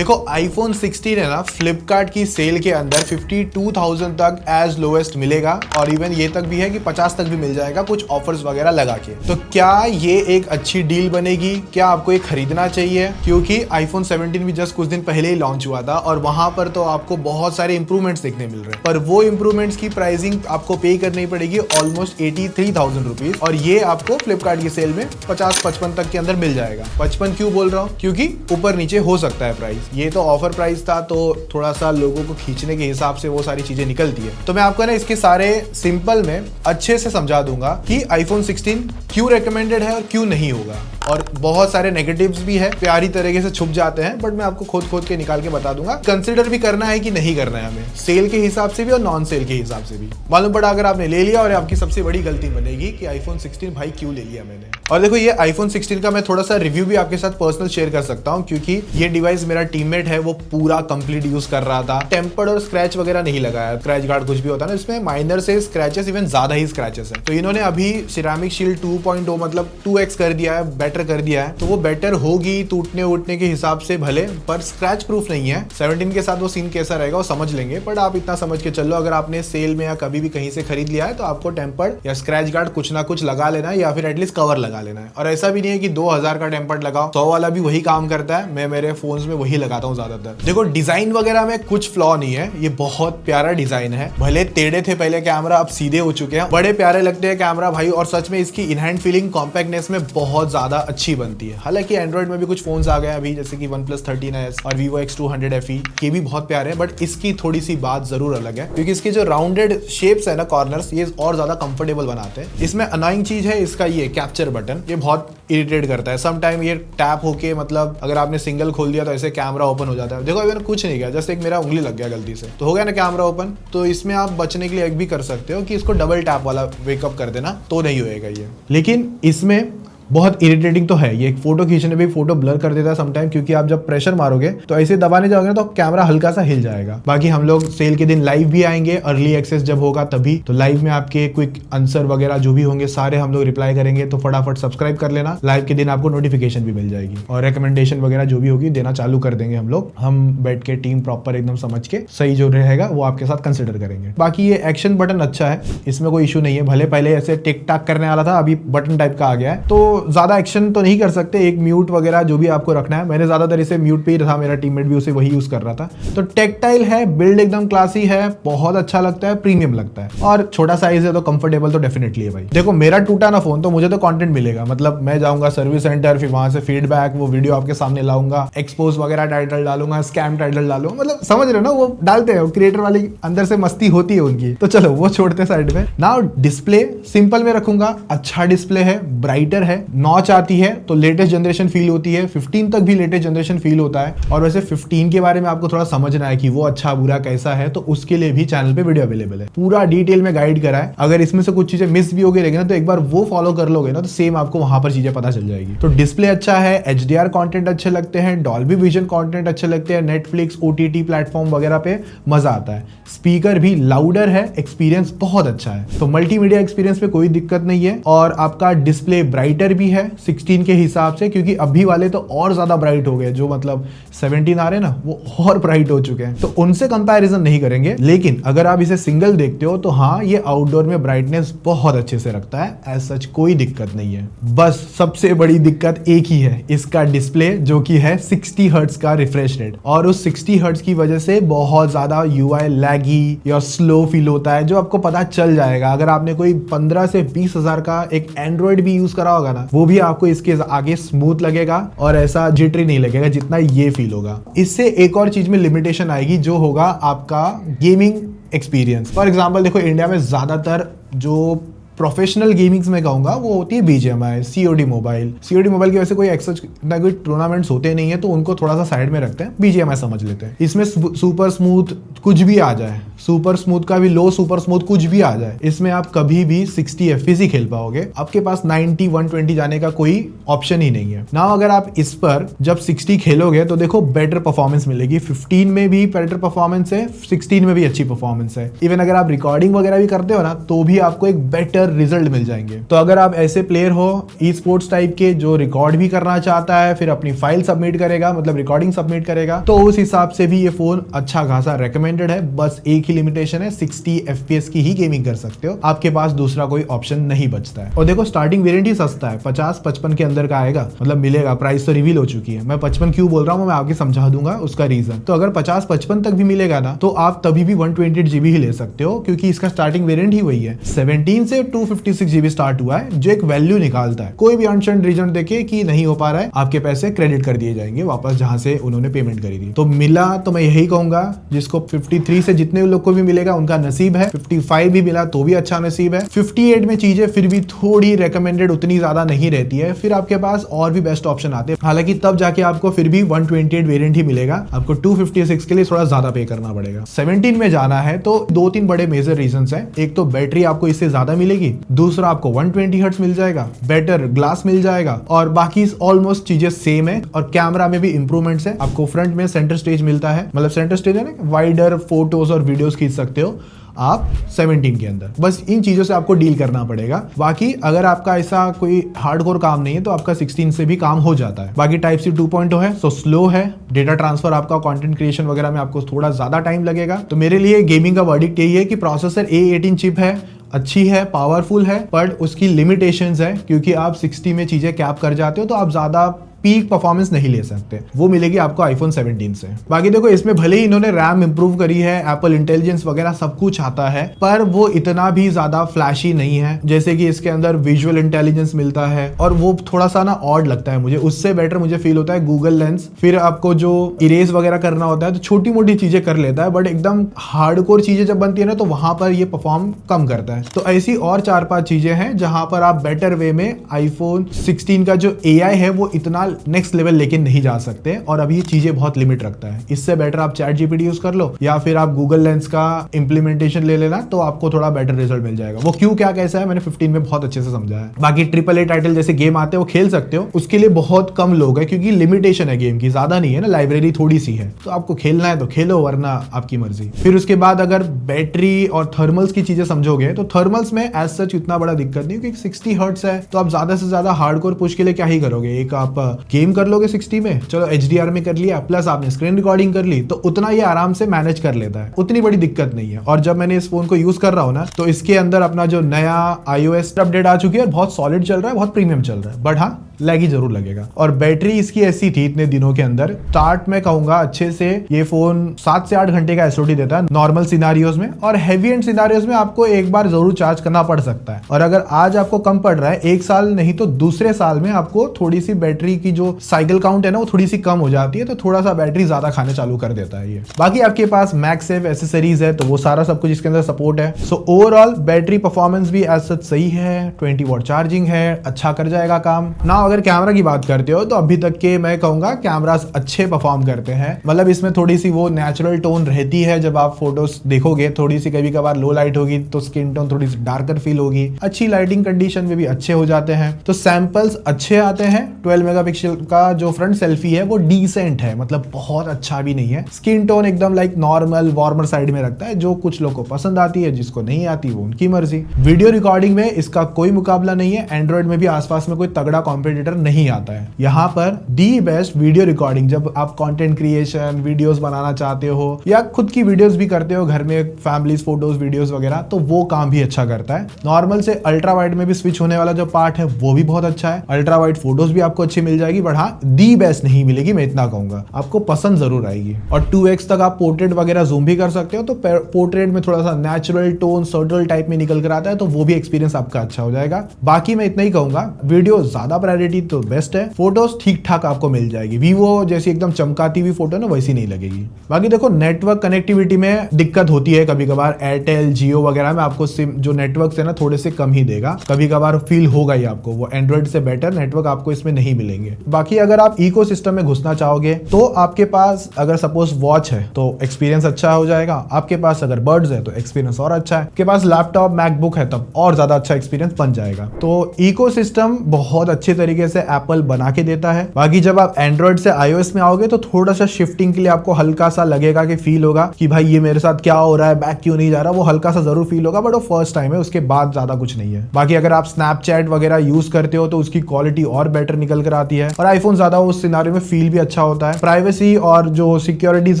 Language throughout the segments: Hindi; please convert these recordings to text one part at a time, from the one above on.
देखो iPhone 16 है ना, फ्लिपकार्ट की सेल के अंदर 52,000 तक एज लोएस्ट मिलेगा और इवन ये तक भी है कि 50 तक भी मिल जाएगा कुछ ऑफर्स वगैरह लगा के। तो क्या ये एक अच्छी डील बनेगी? क्या आपको ये खरीदना चाहिए? क्योंकि iPhone 17 भी जस्ट कुछ दिन पहले ही लॉन्च हुआ था और वहां पर तो आपको बहुत सारे इंप्रूवमेंट्स देखने मिल रहे हैं, पर वो इंप्रूवमेंट्स की प्राइसिंग आपको पे करनी पड़ेगी ऑलमोस्ट 83,000 रुपीज और ये आपको फ्लिपकार्ट की सेल में 50-55 तक के अंदर मिल जाएगा। 55 क्यों बोल रहा हूँ? क्योंकि ऊपर नीचे हो सकता है प्राइस, ये तो ऑफर प्राइस था तो थोड़ा सा लोगों को खींचने के हिसाब से वो सारी चीजें निकलती है। तो मैं आपको ना इसके सारे सिंपल में अच्छे से समझा दूंगा कि iPhone 16 क्यों रेकमेंडेड है और क्यों नहीं होगा, और बहुत सारे नेगेटिव्स भी है, प्यारी तरीके से छुप जाते हैं, बट मैं आपको खोद के निकाल के बता दूंगा। कंसिडर भी करना है कि नहीं करना है हमें, सेल के हिसाब से भी और नॉन सेल के हिसाब से भी। मालूम पड़ा अगर आपने ले लिया और आपकी सबसे बड़ी गलती बनेगी कि iPhone 16 भाई क्यों ले लिया मैंने। और देखो ये iPhone 16 का मैं थोड़ा सा रिव्यू भी आपके साथ पर्सनल शेयर कर सकता हूँ, क्योंकि ये डिवाइस मेरा टीममेट है, वो पूरा कंप्लीट यूज कर रहा था। टेम्पर्ड और स्क्रैच वगैरह नहीं लगाया, स्क्रैच गार्ड कुछ भी होता है ना, इसमें माइनर से स्क्रैचेस, इवन ज्यादा ही स्क्रैचेस है। तो इन्होंने अभी सिरेमिक शील्ड 2.0 मतलब 2x कर दिया है, बेटर कर दिया है, तो वो बेटर होगी टूटने उठने के हिसाब से भले, पर स्क्रैच प्रूफ नहीं है। 17 के साथ वो सीन कैसा रहेगा वो समझ लेंगे, बट आप इतना समझ के चलो, अगर आपने सेल में या कभी भी कहीं से खरीद लिया है तो आपको टेम्पर्ड या स्क्रैच गार्ड कुछ ना कुछ लगा लेना है, या फिर एटलीस्ट कवर लगा लेना है। और ऐसा भी नहीं है कि 2000 का टेम्पर्ड लगाओ, 100 वाला भी वही काम करता है। मैं मेरे फोन्स में वही लगाता हूँ ज्यादातर। देखो डिजाइन वगैरह में कुछ फ्लॉ नहीं है, ये बहुत प्यारा डिजाइन है। भले टेढ़े थे पहले कैमरा, अब सीधे हो चुके हैं, बड़े प्यारे लगते हैं कैमरा भाई, और सच में इसकी इन हैंड फीलिंग कॉम्पैक्टनेस में बहुत ज्यादा अच्छी बनती है। हालांकि एंड्रॉइड में भी कुछ फोन्स आ गए अभी, जैसे कि OnePlus 13s और Vivo X200 FE, ये भी बहुत प्यारे हैं, बट इसकी थोड़ी सी बात जरूर अलग है, क्योंकि इसके जो राउंडेड शेप्स है ना, कॉर्नर्स, ये और ज्यादा कंफर्टेबल बनाते हैं। इसमें अनोइंग चीज है इसका ये कैप्चर बटन, ये बहुत इरिटेट करता है। सम टाइम ये टैप होके, मतलब अगर आपने सिंगल खोल दिया तो ऐसे कैमरा ओपन हो जाता है। देखो मैंने कुछ नहीं किया, जस्ट एक मेरा उंगली लग गया गलती से, तो हो गया ना कैमरा ओपन। तो इसमें आप बचने के लिए एक भी कर सकते हो कि इसको डबल टैप वाला वेकअप कर देना, तो नहीं होएगा ये। लेकिन इसमें बहुत इरिटेटिंग तो है ये, एक फोटो खींचने में फोटो ब्लर कर देता है समटाइम, क्योंकि आप जब प्रेशर मारोगे तो ऐसे दबाने जाओगे ना तो कैमरा हल्का सा हिल जाएगा। बाकी हम लोग सेल के दिन लाइव भी आएंगे, अर्ली एक्सेस जब होगा तभी, तो लाइव में आपके क्विक आंसर वगैरह जो भी होंगे सारे हम लोग रिप्लाई करेंगे, तो फटाफट सब्सक्राइब कर लेना। लाइव के दिन आपको नोटिफिकेशन भी मिल जाएगी और रिकमेंडेशन वगैरह जो भी होगी देना चालू कर देंगे हम लोग। हम बैठ के टीम प्रॉपर एकदम समझ के सही जो रहेगा वो आपके साथ कंसिडर करेंगे। बाकी ये एक्शन बटन अच्छा है, इसमें कोई इशू नहीं है। भले पहले ऐसे टिक टाक करने वाला था, अभी बटन टाइप का आ गया है, तो ज्यादा एक्शन नहीं कर सकते। एक म्यूट वगैरह जो भी आपको रखना है, मैंने ज्यादातर इसे म्यूट पे ही था, मेरा टीममेट भी उसे वही यूज कर रहा था। तो टेक्टाइल है, बिल्ड एकदम क्लासी है, बहुत अच्छा लगता है, प्रीमियम लगता है, और छोटा साइज है तो कंफर्टेबल तो डेफिनेटली है भाई। देखो मेरा टूटा ना फोन तो मुझे तो कंटेंट मिलेगा, मतलब मैं जाऊंगा सर्विस सेंटर, फिर वहां से फीडबैक, वो वीडियो आपके सामने लाऊंगा, एक्सपोज वगैरह टाइटल डालूंगा, स्कैम टाइटल डालूंगा, मतलब समझ रहे हो ना, वो डालते हैं, क्रिएटर वाली अंदर से मस्ती होती है उनकी। तो चलो वो छोड़ते साइड में। नाउ डिस्प्ले सिंपल में रखूंगा, अच्छा डिस्प्ले है, ब्राइटर है, नॉच आती है तो लेटेस्ट जनरेशन फील होती है। 15 तक भी लेटेस्ट जनरेशन फील होता है। और वैसे 15 के बारे में आपको थोड़ा समझना है कि वो अच्छा बुरा कैसा है, तो उसके लिए भी चैनल पे वीडियो अवेलेबल है, पूरा डिटेल में गाइड करा है। अगर इसमें से कुछ चीजें मिस भी हो गई ना, तो एक बार वो फॉलो कर लोगे ना, तो सेम आपको वहां पर चीजें पता चल जाएगी। तो डिस्प्ले अच्छा है, HDR कंटेंट अच्छे लगते हैं, डॉल्बी विजन कंटेंट अच्छे लगते हैं, नेटफ्लिक्स OTT प्लेटफॉर्म वगैरह पे मजा आता है। स्पीकर भी लाउडर है, एक्सपीरियंस बहुत अच्छा है, तो मल्टीमीडिया एक्सपीरियंस पे कोई दिक्कत नहीं है। और आपका डिस्प्ले ब्राइटर भी है 16 के हिसाब से, क्योंकि अभी वाले तो और ज्यादा ब्राइट हो गए, जो मतलब 17 आ रहे हैं ना, वो और ब्राइट हो चुके हैं, तो उनसे कंपैरिजन नहीं करेंगे। लेकिन अगर आप इसे सिंगल देखते हो तो हाँ, ये आउटडोर में ब्राइटनेस बहुत अच्छे से रखता है, एज सच कोई दिक्कत नहीं है। बस सबसे बड़ी दिक्कत एक ही है, इसका डिस्प्ले, जो कि है 60 हर्ट्ज का रिफ्रेश रेट, और उस 60 हर्ट्ज की वजह से बहुत ज्यादा UI लैगी या स्लो फील होता है, जो आपको पता चल जाएगा। अगर आपने कोई 15 से 20 हजार का एक एंड्रॉइड भी यूज करा होगा ना, वो भी आपको इसके आगे स्मूथ लगेगा और ऐसा जिटरी नहीं लगेगा जितना ये फील होगा। इससे एक और चीज में लिमिटेशन आएगी, जो होगा आपका गेमिंग एक्सपीरियंस। फॉर एग्जांपल देखो, इंडिया में ज्यादातर जो प्रोफेशनल गेमिंग्स में कहूंगा वो होती है BGMI, COD मोबाइल की वजह से कोई एक्सेस ना कोई टूर्नामेंट्स होते नहीं है, तो उनको थोड़ा सा साइड में रखते हैं, BGMI समझ लेते हैं। इसमें सुपर स्मूथ कुछ भी आ जाए, सुपर स्मूथ का भी लो, सुपर स्मूथ कुछ भी आ जाए, इसमें आप कभी भी 60 FPS ही खेल पाओगे। आपके पास 90 120 जाने का कोई ऑप्शन ही नहीं है ना। अगर आप इस पर जब 60 खेलोगे तो देखो बेटर परफॉर्मेंस मिलेगी। 15 में भी बेटर परफॉर्मेंस है, 16 में भी अच्छी परफॉर्मेंस है। इवन अगर आप रिकॉर्डिंग वगैरह भी करते हो ना, तो भी आपको एक बेटर बेटर रिजल्ट मिल जाएंगे। तो अगर आप ऐसे प्लेयर हो ई स्पोर्ट्स टाइप के जो रिकॉर्ड भी करना चाहता है, फिर अपनी फाइल सबमिट करेगा, मतलब रिकॉर्डिंग सबमिट करेगा, तो उस हिसाब से भी ये फोन अच्छा खासा रेकमेंडेड है। बस एक ही लिमिटेशन है, 60 FPS की ही गेमिंग कर सकते हो, आपके पास दूसरा कोई ऑप्शन नहीं बचता है। और देखो स्टार्टिंग वेरिएंट ही सस्ता है, 50-55 के अंदर का आएगा, मतलब मिलेगा। प्राइस तो रिवील हो चुकी है, मैं 55 क्यों बोल रहा हूँ मैं आगे समझा दूंगा उसका रीजन। तो अगर 50-55 तक भी मिलेगा ना, तो आप तभी भी 128 GB ही ले सकते हो, क्योंकि इसका स्टार्टिंग वेरिएंट ही वही है। 17 से 256 GB स्टार्ट हुआ है, जो एक वैल्यू निकालता है। कोई भी अनशन रीजन देखे कि नहीं हो पा रहा है, आपके पैसे क्रेडिट कर दिए जाएंगे वापस जहां से उन्होंने पेमेंट करी थी। तो मिला तो मैं यही कहूंगा, जिसको 53 से जितने लोग को भी मिलेगा उनका नसीब है, 55 भी मिला तो भी अच्छा नसीब है। 58 में चीजें फिर भी थोड़ी रेकमेंडेड उतनी ज्यादा नहीं रहती है, फिर आपके पास और भी बेस्ट ऑप्शन आते हैं। हालांकि तब जाके आपको फिर भी 128 वेरिएंट ही मिलेगा, आपको 256 के लिए थोड़ा ज्यादा पे करना पड़ेगा। 17 में जाना है तो 2-3 बड़े मेजर रीजंस हैं। एक तो बैटरी आपको इससे ज्यादा मिलेगी, दूसरा आपको 120 हर्ट्ज मिल जाएगा, बेटर ग्लास मिल जाएगा, और बाकी ऑलमोस्ट चीजें सेम है। और कैमरा में भी इंप्रूवमेंट्स है, आपको फ्रंट में सेंटर स्टेज मिलता है, मतलब सेंटर स्टेज है ना, वाइडर फोटोज और वीडियोस खींच सकते हो आप 17 के अंदर। बस इन चीजों से आपको डील करना पड़ेगा। बाकी अगर आपका ऐसा कोई हार्डकोर काम नहीं है तो आपका 16 से भी काम हो जाता है। बाकी टाइप सी 2.0 है, सो स्लो है। डेटा ट्रांसफर आपका कंटेंट क्रिएशन वगैरह में आपको थोड़ा ज्यादा टाइम लगेगा। तो मेरे लिए गेमिंग का वर्डिक्ट यही है कि प्रोसेसर A18 चिप है, अच्छी है, पावरफुल है, पर उसकी लिमिटेशंस है, क्योंकि आप 60 में चीजें कैप कर जाते हो तो आप ज्यादा पीक परफॉर्मेंस नहीं ले सकते। वो मिलेगी आपको आईफोन 17 से। बाकी देखो इसमें भले ही इन्होंने रैम इंप्रूव करी है, एप्पल इंटेलिजेंस वगैरह सब कुछ आता है, पर वो इतना भी ज्यादा फ्लैशी नहीं है। जैसे कि इसके अंदर विजुअल इंटेलिजेंस मिलता है, और वो थोड़ा सा ना ऑड लगता है मुझे। उससे बेटर मुझे फील होता है गूगल लेंस। फिर आपको जो इरेज वगैरह करना होता है तो छोटी मोटी चीजें कर लेता है, बट एकदम हार्डकोर चीजें जब बनती है ना, तो वहां पर ये परफॉर्म कम करता है। तो ऐसी और 4-5 चीजें हैं जहां पर आप बेटर वे में आईफोन 16 का जो AI है वो इतना नेक्स्ट लेवल लेके नहीं जा सकते, और अभी चीजें बहुत लिमिट रखता है। इससे बेटर आप चैट GPT यूज कर लो, या फिर आप गूगल लेंस का इंप्लीमेंटेशन ले लेना, तो आपको थोड़ा बेटर रिजल्ट मिल जाएगा। वो क्यों क्या कैसा है मैंने 15 में बहुत अच्छे से समझाया है। बाकी AAA टाइटल जैसे गेम आते हैं वो खेल सकते हो, उसके लिए बहुत कम लोग है, क्योंकि लिमिटेशन है गेम की, ज्यादा नहीं है ना, लाइब्रेरी थोड़ी सी है। तो आपको खेलना है तो खेलो, वरना आपकी मर्जी। फिर उसके बाद अगर बैटरी और थर्मल्स की चीजें समझोगे तो थर्मल्स में एज सच इतना बड़ा दिक्कत नहीं, क्योंकि 60 हर्ट्ज है, तो आप ज्यादा से ज्यादा हार्डकोर पुश के लिए क्या ही करोगे। एक आप गेम कर लोगे 60 में, चलो HDR में कर लिया, प्लस आपने स्क्रीन रिकॉर्डिंग कर ली, तो उतना ये आराम से मैनेज कर लेता है, उतनी बड़ी दिक्कत नहीं है। और जब मैंने इस फोन को यूज कर रहा हूं ना, तो इसके अंदर अपना जो नया iOS अपडेट आ चुकी है, बहुत सॉलिड चल रहा है, बहुत प्रीमियम चल रहा है, बट हाँ लैगी जरूर लगेगा। और बैटरी इसकी ऐसी थी इतने दिनों के अंदर, स्टार्ट में कहूंगा अच्छे से ये फोन 7 से 8 घंटे का SOT देता है नॉर्मल सिनारियोज में, और हैवी एंड सिनारियोज में आपको एक बार जरूर चार्ज करना पड़ सकता है। और अगर आज आपको कम पड़ रहा है, 1 साल नहीं तो दूसरे साल में आपको थोड़ी सी बैटरी की जो साइकिल काउंट है ना, वो थोड़ी सी कम हो जाती है, तो थोड़ा सा बैटरी ज्यादा खाने चालू कर देता है ये। बाकी आपके पास मैगसेफ एसेसरीज है, तो वो सारा सब कुछ इसके अंदर सपोर्ट है। सो ओवरऑल बैटरी परफॉर्मेंस भी एज सच सही है, 20 वॉट चार्जिंग है, अच्छा कर जाएगा काम ना। अगर कैमरा की बात करते हो तो अभी तक के मैं कहूंगा कैमरास अच्छे परफॉर्म करते हैं, मतलब इसमें थोड़ी सी वो नेचुरल टोन रहती है। जब आप फोटोज देखोगे, थोड़ी सी कभी कभार लो लाइट होगी तो स्किन टोन थोड़ी सी डार्कर फील होगी, अच्छी लाइटिंग कंडीशन में भी अच्छे हो जाते हैं। तो सैंपल्स अच्छे आते हैं। 12 मेगापिक्सल का जो फ्रंट सेल्फी है वो डिसेंट है, मतलब बहुत अच्छा भी नहीं है। स्किन टोन एकदम लाइक नॉर्मल वार्मर साइड में रखता है, जो कुछ लोग को पसंद आती है, जिसको नहीं आती वो उनकी मर्जी। वीडियो रिकॉर्डिंग में इसका कोई मुकाबला नहीं है, एंड्रॉइड में भी आसपास में कोई तगड़ा कॉम्पिटिटर नहीं आता है। यहाँ पर दी बेस्ट वीडियो रिकॉर्डिंग, जब आप कंटेंट क्रिएशन वीडियोस बनाना चाहते हो या खुद की वीडियोस भी करते हो घर में, फैमिलीज फोटोज वीडियोस वगैरह, तो वो काम भी अच्छा करता है। नॉर्मल से अल्ट्रा वाइड में भी स्विच होने वाला जो पार्ट है वो भी बहुत अच्छा है। अल्ट्रा वाइड फोटोज भी आपको अच्छी मिल जाएगी, बट हाँ दी बेस्ट नहीं मिलेगी, मैं इतना कहूंगा, आपको पसंद जरूर आएगी। और 2x तक आप पोर्ट्रेट वगैरह जूम भी कर सकते हो, तो पोर्ट्रेट में थोड़ा सा नेचुरल टोन सर्टल टाइप में निकल कर आता है, तो वो भी एक्सपीरियंस आपका अच्छा हो जाएगा। बाकी मैं इतना ही कहूंगा, वीडियो ज्यादा प्रायोरिटी तो बेस्ट है, फोटोज ठीक ठाक आपको मिल जाएगी। वीवो जैसी एकदम चमकाती हुई फोटो ना वैसी नहीं लगेगी। बाकी देखो नेटवर्क कनेक्टिविटी में दिक्कत होती है कभी कभार, एयरटेल जियो वगैरह में आपको सिम जो नेटवर्क है ना थोड़े से कम ही देगा, कभी कभार फील होगा ही आपको, वो एंड्रॉइड से बेटर नेटवर्क आपको इसमें नहीं मिलेंगे। बाकी अगर आप इकोसिस्टम में घुसना चाहोगे तो आपके पास अगर सपोज वॉच है तो एक्सपीरियंस अच्छा हो जाएगा, आपके पास अगर बर्ड्स है तो एक्सपीरियंस और अच्छा है, आपके पास लैपटॉप मैकबुक है तब और ज्यादा अच्छा एक्सपीरियंस बन जाएगा। तो इकोसिस्टम बहुत अच्छे तरीके से एप्पल बना के देता है। बाकी जब आप एंड्रॉइड से iOS में आओगे तो थोड़ा सा शिफ्टिंग के लिए आपको हल्का सा लगेगा कि फील होगा कि भाई ये मेरे साथ क्या हो रहा है, बैक क्यों नहीं जा रहा, वो हल्का सा जरूर फील होगा, बट वो फर्स्ट टाइम है, उसके बाद ज्यादा कुछ नहीं है। बाकी अगर आप स्नैपचैट वगैरह यूज करते हो तो उसकी क्वालिटी और बेटर निकल कर आती है, और आईफोन ज्यादा उस सिनारियो में फील भी अच्छा होता है। प्राइवेसी और जो सिक्योरिटीज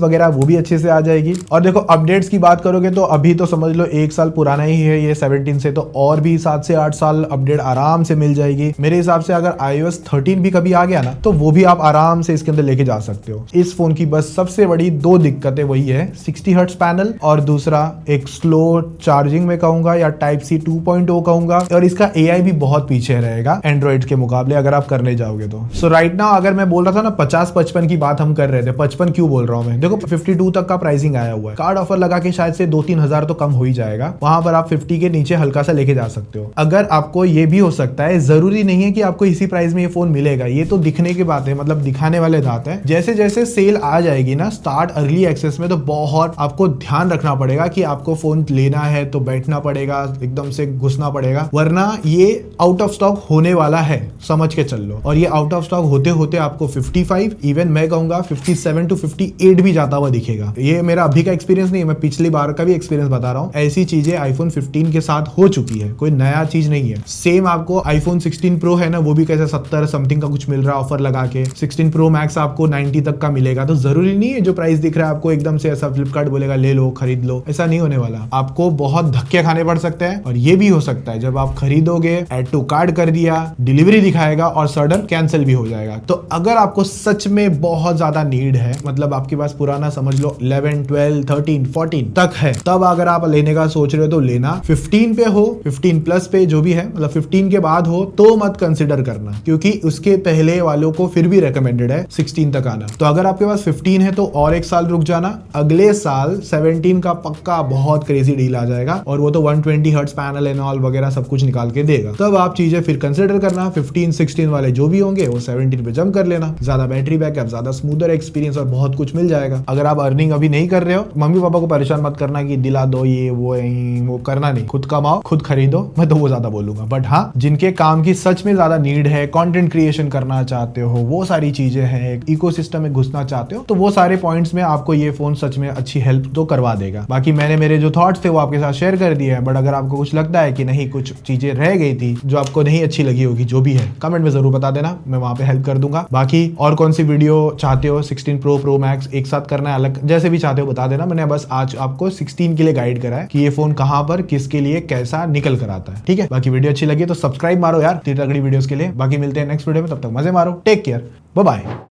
वगैरह वो भी अच्छे से आ जाएगी। और देखो अपडेट्स की बात करोगे तो अभी तो समझ लो 1 साल पुराना ही है ये 17 से, तो और भी 7 से 8 साल अपडेट आराम से मिल जाएगी मेरे हिसाब से। अगर iOS 13 भी कभी आ गया ना तो वो भी आप आराम से इसके अंदर लेके जा सकते हो। इस फोन की बस सबसे बड़ी 2 दिक्कतें वही है 60 हर्ट्ज पैनल और दूसरा एक स्लो चार्जिंग में कहूंगा या टाइप सी 2.0 कहूंगा, और इसका AI भी बहुत पीछे रहेगा एंड्रॉइड के मुकाबले अगर आप करने जाओगे तो। सो राइट नाउ अगर मैं बोल रहा था ना 50-55 की बात हम कर रहे थे, 55 क्यों बोल रहा हूं मैं, देखो 52 तक का प्राइसिंग आया हुआ है, कार्ड ऑफर लगा के शायद से 2-3 हजार तो कम हो ही जाएगा, वहां पर आप 50 के नीचे हल्का सा लेके जा सकते हो। अगर आपको ये भी हो सकता है, जरूरी नहीं है कि आपको इसी प्राइस में ये फोन मिलेगा, ये तो दिखने की बात है, मतलब दिखाने वाले बात है। जैसे जैसे सेल आ जाएगी ना स्टार्ट अर्ली एक्सेस में, तो बहुत आपको ध्यान रखना पड़ेगा कि आपको फोन लेना है तो बैठना पड़ेगा, एकदम से घुसना पड़ेगा, वरना ये आउट ऑफ स्टॉक होने वाला है, समझ के चल लो। और ये आउट ऑफ स्टॉक होते होते आपको 55 इवन मैं कहूंगा 57 to 58 भी जाता हुआ दिखेगा। ये मेरा अभी का एक्सपीरियंस नहीं है, मैं पिछली बार का भी एक्सपीरियंस बता रहा हूँ। ऐसी चीजें आईफोन 15 के साथ हो चुकी है, कोई नया चीज नहीं है। सेम आपको आईफोन 16 प्रो है ना, वो भी कैसे 70 समथिंग का कुछ मिल रहा है ऑफर लगा के, 16 प्रो मैक्स आपको 90 तक का मिलेगा। तो जरूरी नहीं है जो प्राइस दिख रहा है आपको एकदम से ऐसा फ्लिपकार्ट बोलेगा ले लो खरीद लो, ऐसा नहीं होने वाला। आपको बहुत धक्के खाने पड़ सकते हैं, और ये भी हो सकता है जब आप खरीदोगे ऐड टू कार्ड कर दिया, डिलीवरी दिखाएगा और सडन कैंसिल भी हो जाएगा। तो अगर आपको सच में बहुत ज्यादा नीड है, मतलब आपके पास पुराना समझ लो 11, 12, 13, 14 तक है, तब अगर आप लेने का सोच रहे हो तो लेना। 15 पे हो, 15 प्लस पे जो भी है, मतलब 15 के बाद हो तो मत कंसिडर करना, क्योंकि उसके पहले वालों को फिर भी रेकमेंडेड है 16 तक आना। तो अगर आपके पास 15 है तो और 1 साल रुक जाना, अगले साल 17 का पक्का बहुत क्रेजी डील आ जाएगा, और वो तो 120 हर्ट्ज पैनल एंड ऑल वगैरह सब कुछ निकाल के देगा। तब आप चीजें फिर कंसिडर करना, 15, 16 वाले जो भी होंगे वो 17 पे जंप कर लेना, ज्यादा बैटरी बैकअप, ज्यादा स्मूदर एक्सपीरियंस और बहुत कुछ मिल जाएगा। अगर आप अर्निंग अभी नहीं कर रहे हो, मम्मी पापा को परेशान मत करना कि दिला दो ये वो करना नहीं, खुद कमाओ खुद खरीदो, मैं तो वो ज्यादा बोलूंगा। बट हाँ, जिनके काम की सच में ज्यादा नीड है, कंटेंट क्रिएशन करना चाहते हो, वो सारी चीजें हैं, इकोसिस्टम में घुसना चाहते हो, तो वो सारे पॉइंट्स में आपको ये फोन सच में अच्छी हेल्प तो करवा देगा। बाकी मैंने मेरे जो थॉट्स थे वो आपके साथ शेयर कर दिए हैं, बट अगर आपको कुछ लगता है कि नहीं कुछ चीजें रह गई थी जो आपको नहीं अच्छी लगी होगी, जो भी है कमेंट में जरूर बता देना, मैं वहां पे हेल्प कर दूंगा। बाकी और कौन सी वीडियो चाहते हो, 16 प्रो, प्रो मैक्स एक साथ करना है, अलग जैसे भी चाहते हो बता देना। मैंने बस आज आपको 16 के लिए गाइड करा है कि ये फोन कहां पर किसके लिए कैसा निकल कर आता है। ठीक है, बाकी वीडियो अच्छी लगी तो सब्सक्राइब मारो यार तगड़ी वीडियोस के लिए। बाकी मिलते हैं नेक्स्ट वीडियो में, तब तक मजे मारो, टेक केयर, बाय बाय।